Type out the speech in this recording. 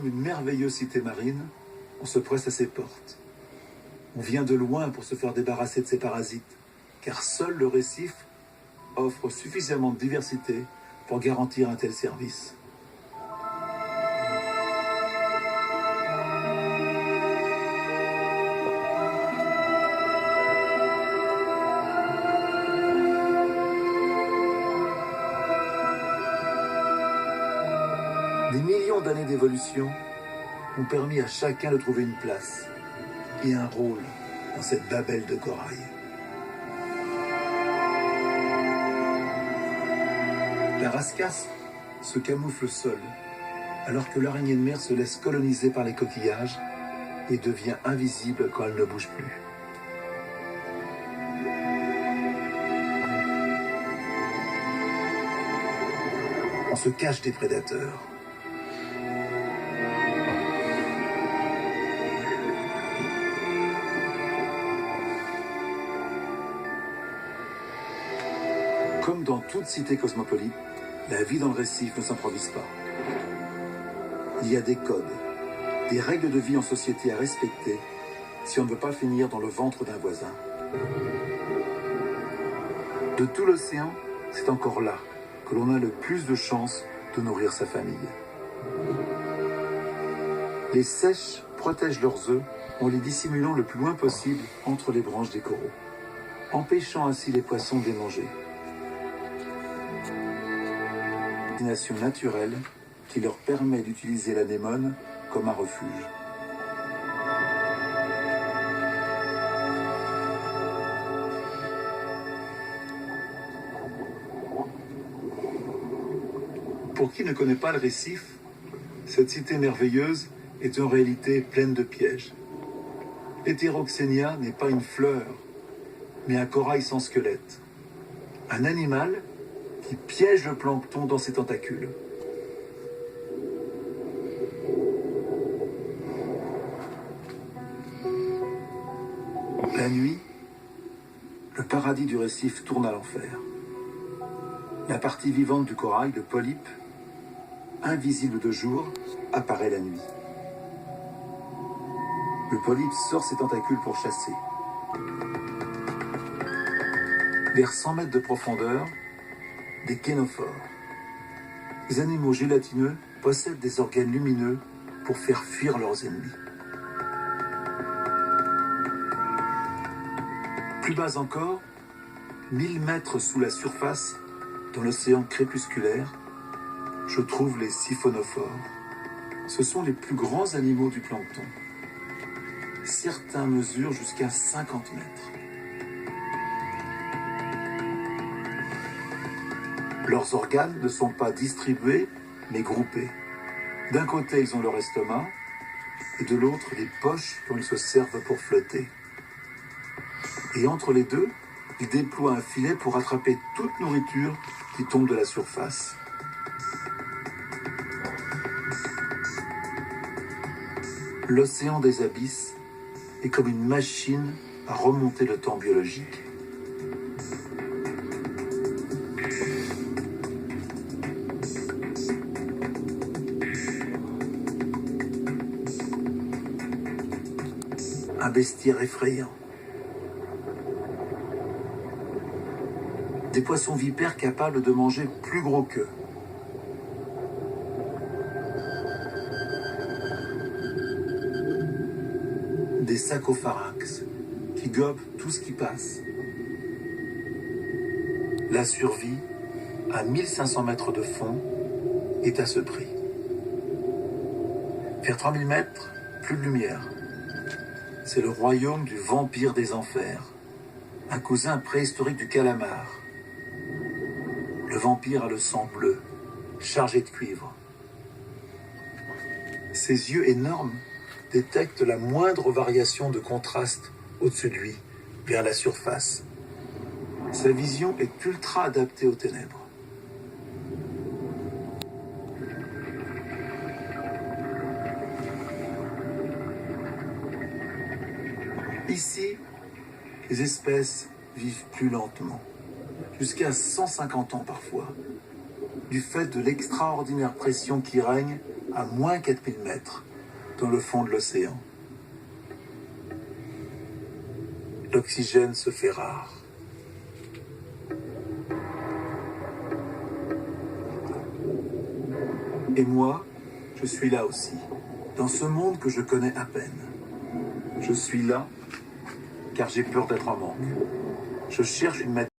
Comme une merveilleuse cité marine, on se presse à ses portes. On vient de loin pour se faire débarrasser de ses parasites, car seul le récif offre suffisamment de diversité pour garantir un tel service. Des millions d'années d'évolution ont permis à chacun de trouver une place et un rôle dans cette babelle de corail. La rascasse se camoufle seule, alors que l'araignée de mer se laisse coloniser par les coquillages et devient invisible quand elle ne bouge plus. On se cache des prédateurs. Comme dans toute cité cosmopolite, la vie dans le récif ne s'improvise pas. Il y a des codes, des règles de vie en société à respecter si on ne veut pas finir dans le ventre d'un voisin. De tout l'océan, c'est encore là que l'on a le plus de chances de nourrir sa famille. Les seiches protègent leurs œufs en les dissimulant le plus loin possible entre les branches des coraux, empêchant ainsi les poissons de les manger. Destination naturelle qui leur permet d'utiliser l'anémone comme un refuge. Pour qui ne connaît pas le récif, cette cité merveilleuse est en réalité pleine de pièges. L'Heteroxenia n'est pas une fleur, mais un corail sans squelette. Un animal qui piège le plancton dans ses tentacules. La nuit, le paradis du récif tourne à l'enfer. La partie vivante du corail, le polype, invisible de jour, apparaît la nuit. Le polype sort ses tentacules pour chasser. Vers 100 mètres de profondeur, des kénophores. Les animaux gélatineux possèdent des organes lumineux pour faire fuir leurs ennemis. Plus bas encore, 1000 mètres sous la surface, dans l'océan crépusculaire, je trouve les siphonophores. Ce sont les plus grands animaux du plancton. Certains mesurent jusqu'à 50 mètres. Leurs organes ne sont pas distribués, mais groupés. D'un côté, ils ont leur estomac, et de l'autre, les poches dont ils se servent pour flotter. Et entre les deux, ils déploient un filet pour attraper toute nourriture qui tombe de la surface. L'océan des abysses est comme une machine à remonter le temps biologique. Un bestiaire effrayant. Des poissons vipères capables de manger plus gros qu'eux. Des sacopharyx qui gobent tout ce qui passe. La survie, à 1500 mètres de fond, est à ce prix. Vers 3000 mètres, plus de lumière. C'est le royaume du vampire des enfers, un cousin préhistorique du calamar. Le vampire a le sang bleu, chargé de cuivre. Ses yeux énormes détectent la moindre variation de contraste au-dessus de lui, vers la surface. Sa vision est ultra adaptée aux ténèbres. Ici, les espèces vivent plus lentement, jusqu'à 150 ans parfois, du fait de l'extraordinaire pression qui règne à moins 4000 mètres, dans le fond de l'océan. L'oxygène se fait rare. Et moi, je suis là aussi, dans ce monde que je connais à peine. Je suis là car j'ai peur d'être en manque. Je cherche une